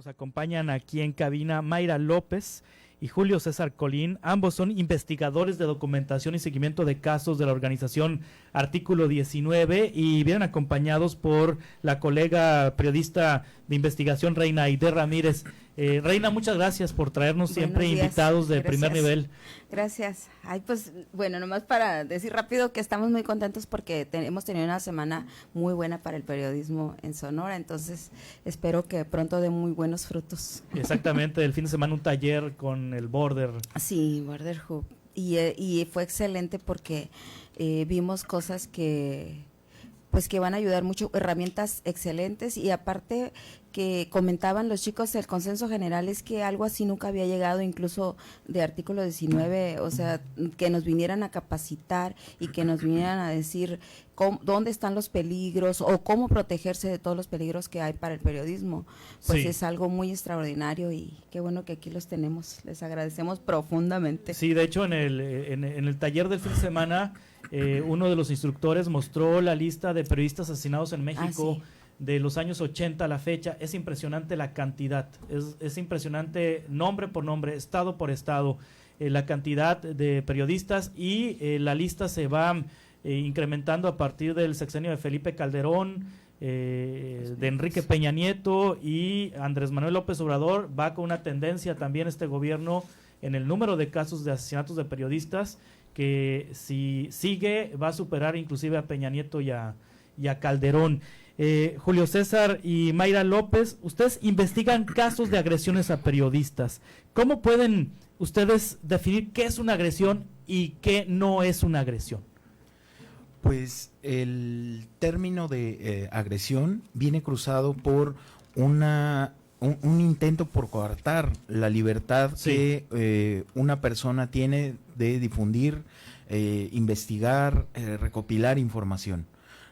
nos acompañan aquí en cabina Mayra López y Julio César Colín. Ambos son investigadores de documentación y seguimiento de casos de la organización Artículo 19 y vienen acompañados por la colega periodista de investigación Reina Aide Ramírez. Reina, muchas gracias por traernos siempre invitados de primer nivel. Gracias. Ay, pues bueno, nomás para decir rápido que estamos muy contentos porque hemos tenido una semana muy buena para el periodismo en Sonora, entonces espero que pronto dé muy buenos frutos. Exactamente, el fin de semana un taller con el Border. Sí, Border Hub. Y fue excelente porque vimos cosas que van a ayudar mucho, herramientas excelentes, y aparte que comentaban los chicos, el consenso general es que algo así nunca había llegado, incluso de Artículo 19, o sea, que nos vinieran a capacitar y que nos vinieran a decir dónde están los peligros o cómo protegerse de todos los peligros que hay para el periodismo. Pues sí, es algo muy extraordinario y qué bueno que aquí los tenemos, les agradecemos profundamente. Sí, de hecho en el taller del fin de semana uno de los instructores mostró la lista de periodistas asesinados en México. Sí. De los años 80 a la fecha. Es impresionante la cantidad, es impresionante nombre por nombre, estado por estado, la cantidad de periodistas, y la lista se va incrementando a partir del sexenio de Felipe Calderón, de Enrique Peña Nieto y Andrés Manuel López Obrador. Va con una tendencia también este gobierno en el número de casos de asesinatos de periodistas, que si sigue va a superar inclusive a Peña Nieto y a Calderón. Julio César y Mayra López, ustedes investigan casos de agresiones a periodistas. ¿Cómo pueden ustedes definir qué es una agresión y qué no es una agresión? Pues el término de agresión viene cruzado por un intento por coartar la libertad, sí, que una persona tiene de difundir, investigar, recopilar información,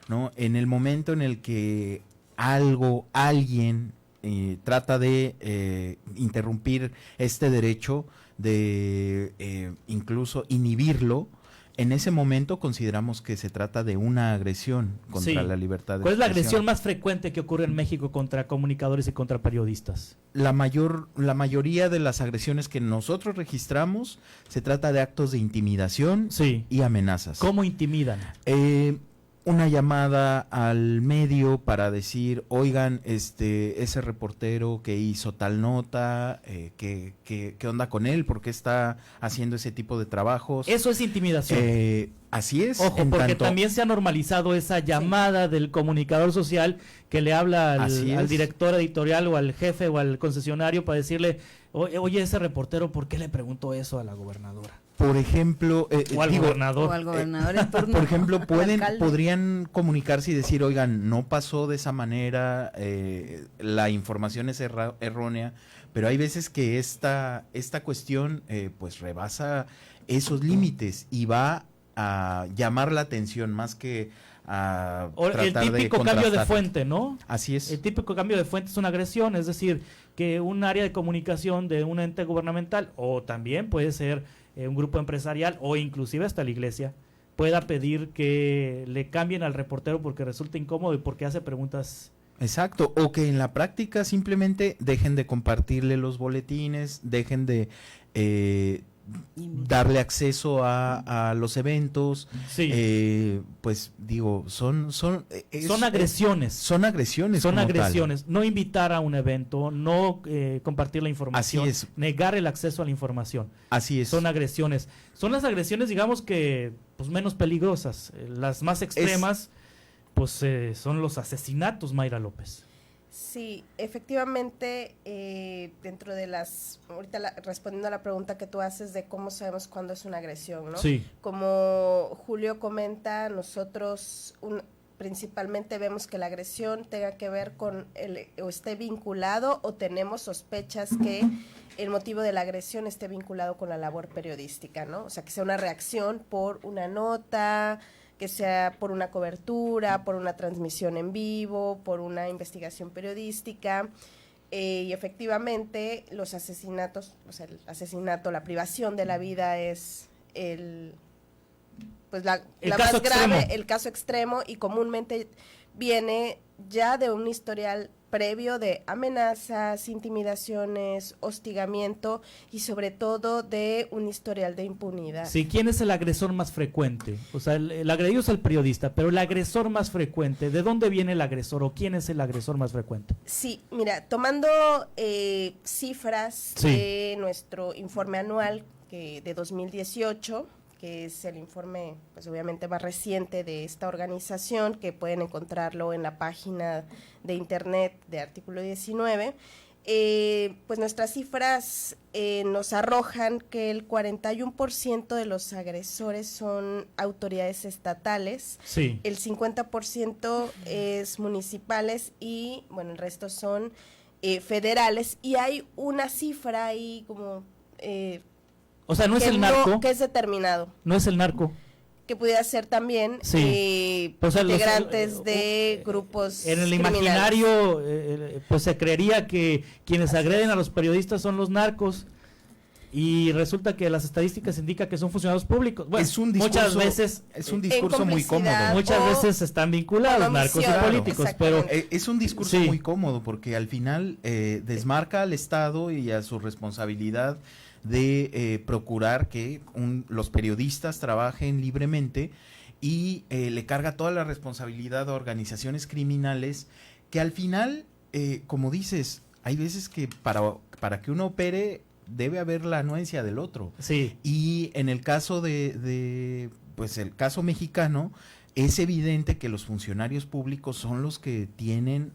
¿no? En el momento en el que alguien trata de interrumpir este derecho, de incluso inhibirlo, en ese momento consideramos que se trata de una agresión contra la libertad de expresión. ¿Cuál es la agresión más frecuente que ocurre en México contra comunicadores y contra periodistas? La mayoría de las agresiones que nosotros registramos se trata de actos de intimidación, sí, y amenazas. ¿Cómo intimidan? Una llamada al medio para decir, oigan, ese reportero que hizo tal nota, ¿qué onda con él? ¿Por qué está haciendo ese tipo de trabajos? Eso es intimidación. Así es. Ojo, porque también se ha normalizado esa llamada, sí, del comunicador social que le habla al director editorial o al jefe o al concesionario para decirle, oye, ese reportero, ¿por qué le preguntó eso a la gobernadora? Por ejemplo, o al gobernador. O al gobernador en turno. Por ejemplo, podrían comunicarse y decir, oigan, no pasó de esa manera, la información es errónea, pero hay veces que esta cuestión pues rebasa esos límites y va a llamar la atención más que a tratar de contrastar. El típico cambio de fuente, ¿no? Así es. El típico cambio de fuente es una agresión, es decir, que un área de comunicación de un ente gubernamental, o también puede ser un grupo empresarial o inclusive hasta la iglesia, pueda pedir que le cambien al reportero porque resulta incómodo y porque hace preguntas. Exacto, o que en la práctica simplemente dejen de compartirle los boletines, dejen de darle acceso a los eventos. Sí. Pues digo, son agresiones. Son agresiones. Son agresiones. No invitar a un evento, no compartir la información, así es, negar el acceso a la información. Así es. Son agresiones. Son las agresiones, digamos que pues menos peligrosas. Las más extremas, pues son los asesinatos, Mayra López. Sí, efectivamente, dentro de ahorita respondiendo a la pregunta que tú haces de cómo sabemos cuándo es una agresión, ¿no? Sí. Como Julio comenta, nosotros principalmente vemos que la agresión tenga que ver con o esté vinculado, o tenemos sospechas que el motivo de la agresión esté vinculado con la labor periodística, ¿no? O sea, que sea una reacción por una nota, que sea por una cobertura, por una transmisión en vivo, por una investigación periodística, y efectivamente los asesinatos, o sea, el asesinato, la privación de la vida es la más grave, el caso extremo, y comúnmente viene ya de un historial previo de amenazas, intimidaciones, hostigamiento y sobre todo de un historial de impunidad. Sí, ¿quién es el agresor más frecuente? O sea, el agredido es el periodista, pero el agresor más frecuente, ¿de dónde viene el agresor o quién es el agresor más frecuente? Sí, mira, tomando cifras de nuestro informe anual de 2018, que es el informe, pues obviamente más reciente de esta organización, que pueden encontrarlo en la página de internet de Artículo 19, pues nuestras cifras nos arrojan que el 41% de los agresores son autoridades estatales, el 50% es municipales y, bueno, el resto son federales, y hay una cifra ahí como... o sea, no es el narco. Que es determinado. No es el narco. Que pudiera ser también pues, integrantes de grupos en el criminales. Imaginario, pues se creería que quienes agreden a los periodistas son los narcos. Y resulta que las estadísticas indican que son funcionarios públicos. Bueno, es un discurso, muchas veces es un discurso muy cómodo. Muchas veces están vinculados narcos y políticos, pero es un discurso muy cómodo porque al final desmarca al Estado y a su responsabilidad de procurar que los periodistas trabajen libremente y le carga toda la responsabilidad a organizaciones criminales que al final, como dices, hay veces que para que uno opere debe haber la anuencia del otro. Sí. Y en el caso pues el caso mexicano, es evidente que los funcionarios públicos son los que tienen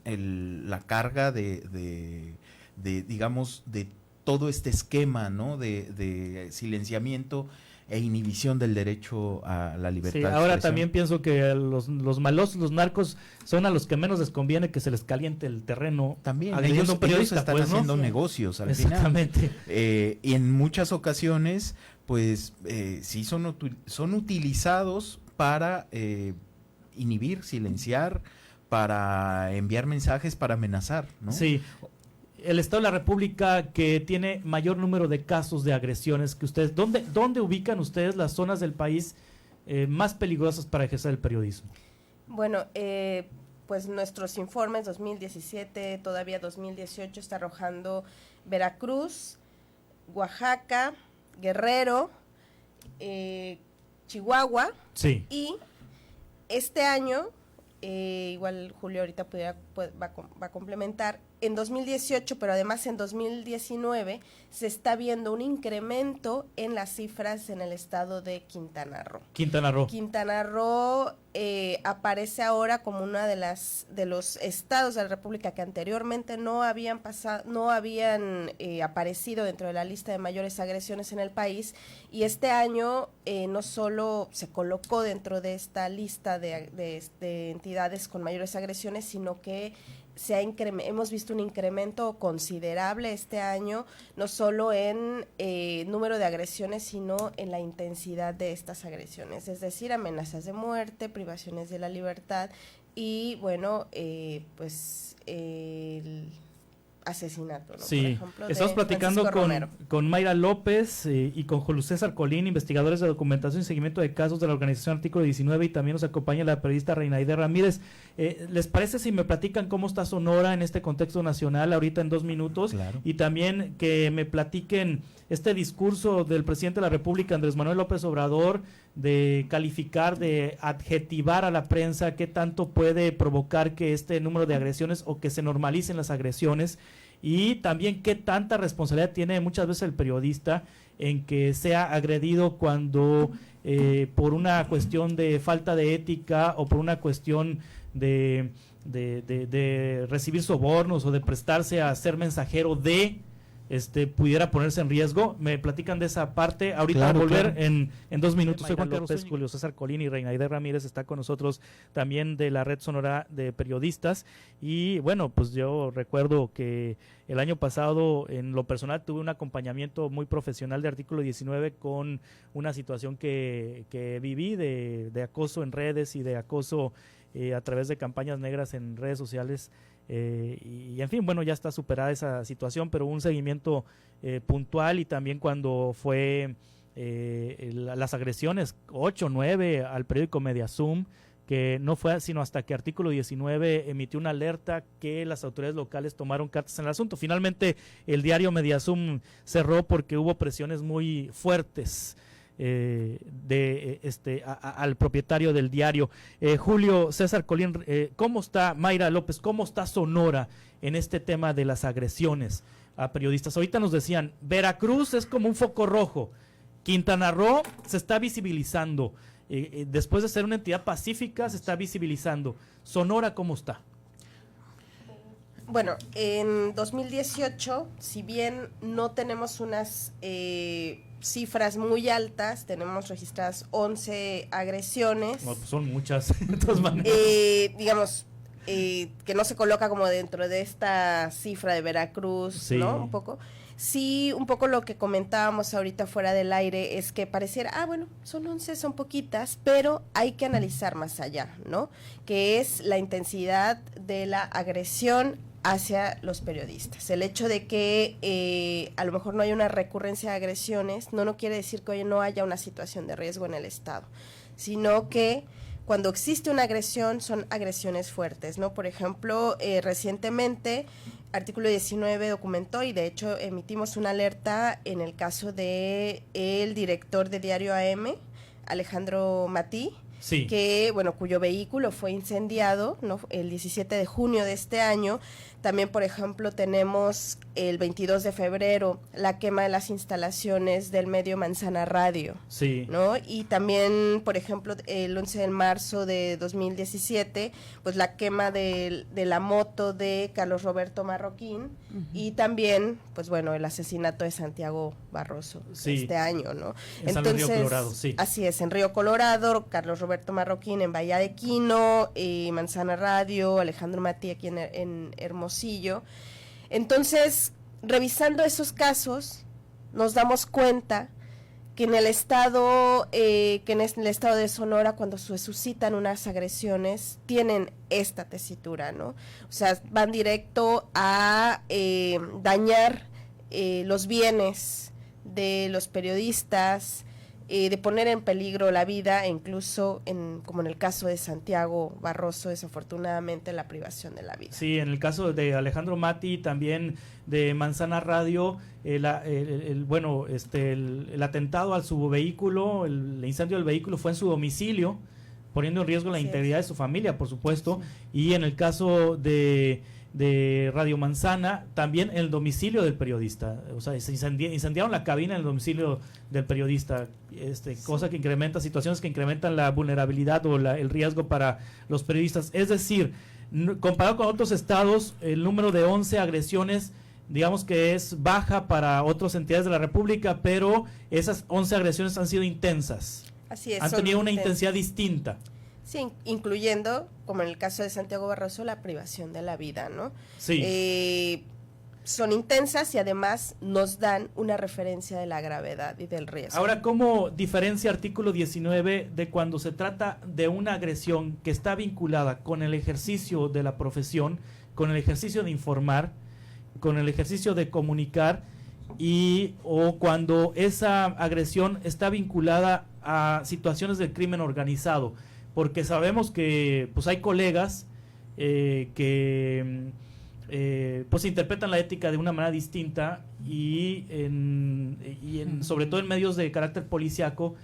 la carga de digamos, de todo este esquema, ¿no? De silenciamiento e inhibición del derecho a la libertad. Sí, ahora también pienso que los malos, los narcos, son a los que menos les conviene que se les caliente el terreno. También ellos están haciendo negocios al Exactamente. final. Y en muchas ocasiones, pues, sí son utilizados para inhibir, silenciar, para enviar mensajes, para amenazar, ¿no? Sí. El Estado de la República que tiene mayor número de casos de agresiones que ustedes, ¿dónde ubican ustedes las zonas del país más peligrosas para ejercer el periodismo? Bueno, pues nuestros informes 2017, todavía 2018, está arrojando Veracruz, Oaxaca, Guerrero, Chihuahua, y este año, igual Julio ahorita va a complementar, en 2018, pero además en 2019, se está viendo un incremento en las cifras en el estado de Quintana Roo. Quintana Roo aparece ahora como una de los estados de la República que anteriormente no habían aparecido dentro de la lista de mayores agresiones en el país, y este año no solo se colocó dentro de esta lista de entidades con mayores agresiones, sino que hemos visto un incremento considerable este año, no solo en número de agresiones, sino en la intensidad de estas agresiones, es decir, amenazas de muerte, privaciones de la libertad y, bueno, pues el asesinato, ¿no? Sí, por ejemplo, estamos platicando con Mayra López y con Julio César Colín, investigadores de documentación y seguimiento de casos de la organización Artículo 19, y también nos acompaña la periodista Reinaide Ramírez. ¿Les parece si me platican cómo está Sonora en este contexto nacional ahorita en 2 minutos? Claro. Y también que me platiquen este discurso del presidente de la República, Andrés Manuel López Obrador, de calificar, de adjetivar a la prensa, qué tanto puede provocar que este número de agresiones o que se normalicen las agresiones, y también qué tanta responsabilidad tiene muchas veces el periodista en que sea agredido cuando por una cuestión de falta de ética o por una cuestión de recibir sobornos o de prestarse a ser mensajero pudiera ponerse en riesgo. Me platican de esa parte ahorita. Claro, volver en 2 minutos. Soy Juan Carlos López, Julio César Colín y Reinaide Ramírez está con nosotros también de la Red Sonora de Periodistas. Y bueno, pues yo recuerdo que el año pasado en lo personal tuve un acompañamiento muy profesional de Artículo 19 con una situación que viví de acoso en redes y de acoso a través de campañas negras en redes sociales. Y en fin, bueno, ya está superada esa situación, pero un seguimiento puntual, y también cuando fue las agresiones 8, 9 al periódico Mediazum, que no fue sino hasta que Artículo 19 emitió una alerta que las autoridades locales tomaron cartas en el asunto. Finalmente el diario Mediazum cerró porque hubo presiones muy fuertes al propietario del diario. Julio César Colín, ¿cómo está Mayra López, cómo está Sonora en este tema de las agresiones a periodistas? Ahorita nos decían, Veracruz es como un foco rojo, Quintana Roo se está visibilizando, después de ser una entidad pacífica se está visibilizando. Sonora, ¿cómo está? Bueno, en 2018, si bien no tenemos unas cifras muy altas, tenemos registradas 11 agresiones. No, pues son muchas, de todas maneras. Digamos, que no se coloca como dentro de esta cifra de Veracruz, sí, ¿no? Un poco. Sí, un poco lo que comentábamos ahorita fuera del aire es que pareciera, bueno, son 11, son poquitas, pero hay que analizar más allá, ¿no? Que es la intensidad de la agresión hacia los periodistas. El hecho de que a lo mejor no haya una recurrencia de agresiones no quiere decir que hoy no haya una situación de riesgo en el Estado, sino que cuando existe una agresión son agresiones fuertes, ¿no? Por ejemplo, recientemente Artículo 19 documentó y de hecho emitimos una alerta en el caso de el director de Diario AM, Alejandro Matí, sí, que, bueno, cuyo vehículo fue incendiado, ¿no? El 17 de junio de este año. También, por ejemplo, tenemos el 22 de febrero la quema de las instalaciones del medio Manzana Radio, sí, ¿no? Y también, por ejemplo, el 11 de marzo de 2017, pues la quema de la moto de Carlos Roberto Marroquín, y también, pues bueno, el asesinato de Santiago Barroso, sí, este año, ¿no? En Río Colorado, sí. Así es, en Río Colorado, Carlos Roberto Marroquín en Bahía de Quino, Manzana Radio, Alejandro Matí aquí en Hermosillo. Entonces, revisando esos casos, nos damos cuenta que en el estado, de Sonora, cuando se suscitan unas agresiones, tienen esta tesitura, ¿no? O sea, van directo a dañar los bienes de los periodistas, de poner en peligro la vida, e incluso, como en el caso de Santiago Barroso, desafortunadamente la privación de la vida. Sí, en el caso de Alejandro Matí, también de Manzana Radio, el atentado al su vehículo, el incendio del vehículo fue en su domicilio, poniendo en riesgo la integridad de su familia, por supuesto, y en el caso de Radio Manzana, también en el domicilio del periodista, o sea, se incendiaron la cabina en el domicilio del periodista, cosa que incrementa, situaciones que incrementan la vulnerabilidad o el riesgo para los periodistas. Es decir, comparado con otros estados, el número de 11 agresiones, digamos que es baja para otras entidades de la República, pero esas 11 agresiones han sido intensas. Así es, han tenido una intensidad distinta. Sí, incluyendo, como en el caso de Santiago Barroso, la privación de la vida, ¿no? Sí. Son intensas y además nos dan una referencia de la gravedad y del riesgo. Ahora, ¿cómo diferencia Artículo 19 de cuando se trata de una agresión que está vinculada con el ejercicio de la profesión, con el ejercicio de informar, con el ejercicio de comunicar, o cuando esa agresión está vinculada a situaciones del crimen organizado? Porque sabemos que pues hay colegas que pues interpretan la ética de una manera distinta y sobre todo en medios de carácter policiaco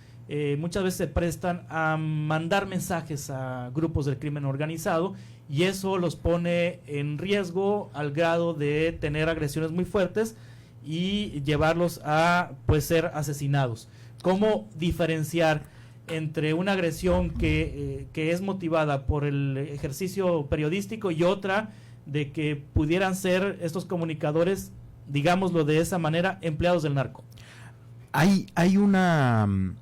muchas veces se prestan a mandar mensajes a grupos del crimen organizado y eso los pone en riesgo al grado de tener agresiones muy fuertes y llevarlos a pues ser asesinados. ¿Cómo diferenciar entre una agresión que es motivada por el ejercicio periodístico y otra de que pudieran ser estos comunicadores, digámoslo de esa manera, empleados del narco? Hay un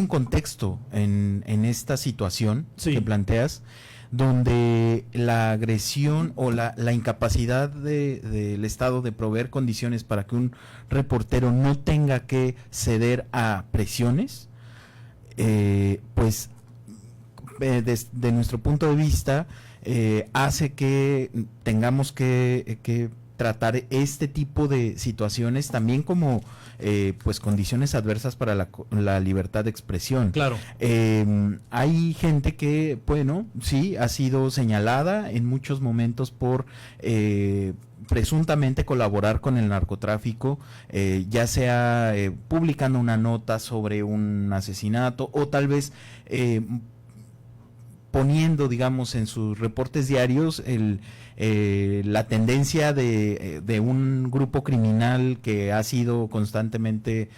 contexto en esta situación, sí, que planteas, donde la agresión o la incapacidad del Estado de proveer condiciones para que un reportero no tenga que ceder a presiones, pues desde nuestro punto de vista hace que tengamos que tratar este tipo de situaciones también como pues condiciones adversas para la libertad de expresión. Claro. Hay gente que, bueno, sí, ha sido señalada en muchos momentos por presuntamente colaborar con el narcotráfico, ya sea publicando una nota sobre un asesinato o tal vez poniendo, digamos, en sus reportes diarios la tendencia de un grupo criminal que ha sido constantemente,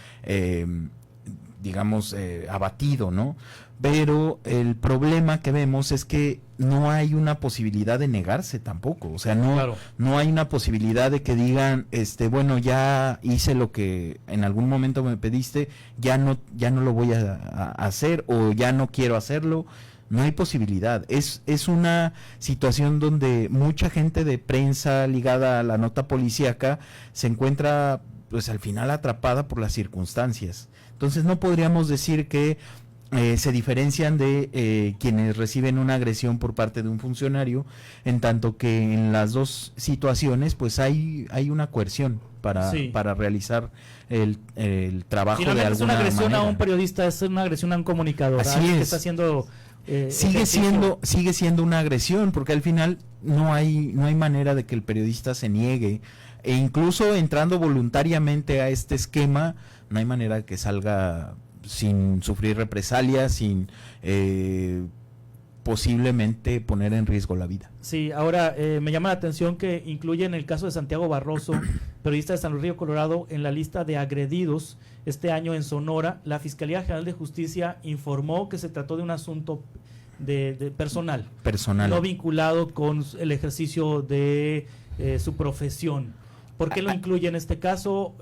digamos, abatido, ¿no? Pero el problema que vemos es que no hay una posibilidad de negarse tampoco, o sea, no hay una posibilidad de que digan, bueno, ya hice lo que en algún momento me pediste, ya no lo voy a hacer o ya no quiero hacerlo. No hay posibilidad. Es una situación donde mucha gente de prensa ligada a la nota policíaca se encuentra, pues, al final atrapada por las circunstancias. Entonces no podríamos decir que se diferencian de quienes reciben una agresión por parte de un funcionario, en tanto que en las dos situaciones pues hay una coerción para realizar el trabajo. Finalmente de alguna es una agresión manera. a un periodista, es una agresión a un comunicador. Así es. Que está haciendo sigue siendo una agresión, porque al final no hay manera de que el periodista se niegue, e incluso entrando voluntariamente a este esquema no hay manera de que salga sin sufrir represalias, sin posiblemente poner en riesgo la vida. Sí, ahora me llama la atención que incluyen el caso de Santiago Barroso, periodista de San Luis Río Colorado, en la lista de agredidos este año en Sonora. La Fiscalía General de Justicia informó que se trató de un asunto de personal, no vinculado con el ejercicio de su profesión. ¿Por qué lo incluye en este caso?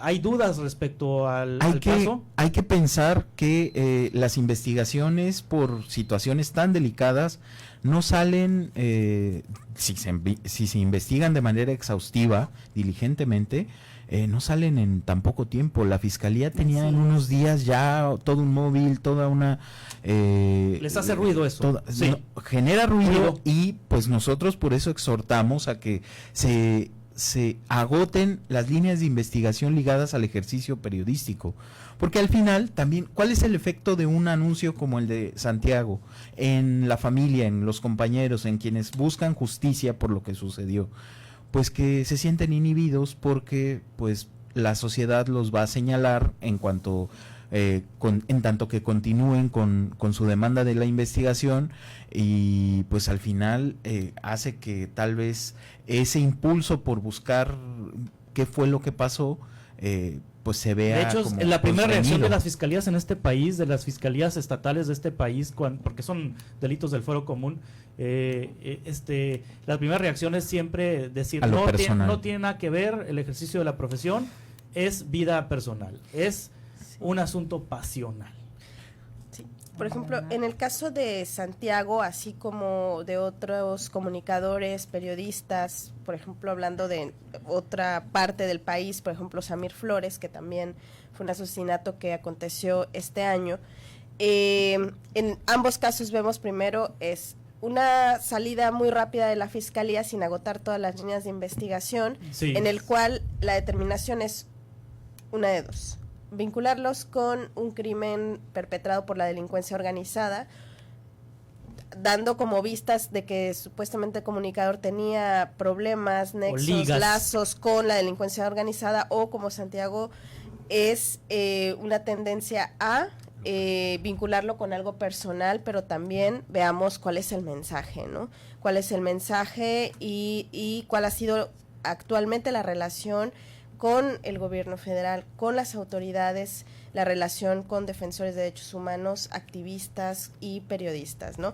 ¿Hay dudas respecto al caso? Hay que pensar que las investigaciones por situaciones tan delicadas no salen, si se investigan de manera exhaustiva, diligentemente, no salen en tan poco tiempo. La Fiscalía tenía en unos días ya todo un móvil, toda una... Les hace ruido eso. Genera ruido y pues nosotros por eso exhortamos a que se agoten las líneas de investigación ligadas al ejercicio periodístico, porque al final también, ¿cuál es el efecto de un anuncio como el de Santiago en la familia, en los compañeros, en quienes buscan justicia por lo que sucedió? Pues que se sienten inhibidos porque pues la sociedad los va a señalar en cuanto en tanto que continúen con su demanda de la investigación, y pues al final hace que tal vez ese impulso por buscar qué fue lo que pasó pues se vea. De hecho, como la primera reacción de constreñido. las fiscalías en este país, de las fiscalías estatales de este país, porque son delitos del fuero común, la primera reacción es siempre decir no tiene nada que ver el ejercicio de la profesión, es vida personal, es un asunto pasional. Sí. Por ejemplo, en el caso de Santiago, así como de otros comunicadores, periodistas, por ejemplo, hablando de otra parte del país, por ejemplo, Samir Flores, que también fue un asesinato que aconteció este año, en ambos casos vemos primero es una salida muy rápida de la Fiscalía sin agotar todas las líneas de investigación, en el cual la determinación es una de dos: vincularlos con un crimen perpetrado por la delincuencia organizada, dando como vistas de que supuestamente el comunicador tenía problemas, nexos, lazos con la delincuencia organizada, o como Santiago es una tendencia a vincularlo con algo personal, pero también veamos cuál es el mensaje, ¿no? Cuál es el mensaje y cuál ha sido actualmente la relación con el gobierno federal, con las autoridades, la relación con defensores de derechos humanos, activistas y periodistas, ¿no?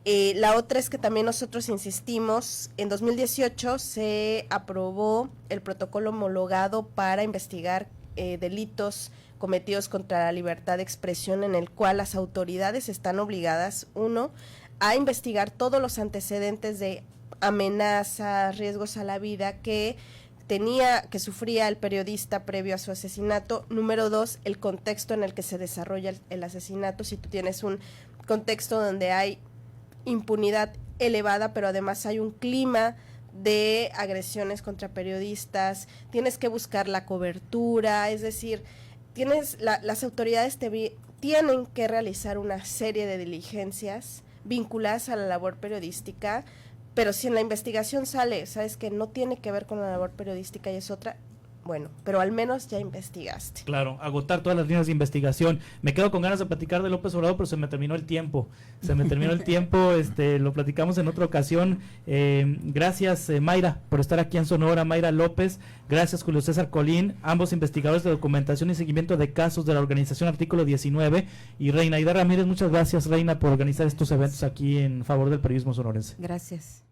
La otra es que también nosotros insistimos, en 2018 se aprobó el protocolo homologado para investigar delitos cometidos contra la libertad de expresión, en el cual las autoridades están obligadas, uno, a investigar todos los antecedentes de amenazas, riesgos a la vida que sufría el periodista previo a su asesinato. Número dos, el contexto en el que se desarrolla el asesinato. Si tú tienes un contexto donde hay impunidad elevada, pero además hay un clima de agresiones contra periodistas, tienes que buscar la cobertura, es decir, las autoridades tienen que realizar una serie de diligencias vinculadas a la labor periodística, pero si en la investigación sale, sabes que no tiene que ver con la labor periodística y es otra, bueno, pero al menos ya investigaste. Claro, agotar todas las líneas de investigación. Me quedo con ganas de platicar de López Obrador, pero se me terminó el tiempo. Lo platicamos en otra ocasión. Gracias, Mayra, por estar aquí en Sonora. Mayra López, gracias, Julio César Colín, ambos investigadores de documentación y seguimiento de casos de la organización Artículo 19. Y Reina Aida Ramírez, muchas gracias, Reina, por organizar estos eventos aquí en favor del periodismo sonorense. Gracias.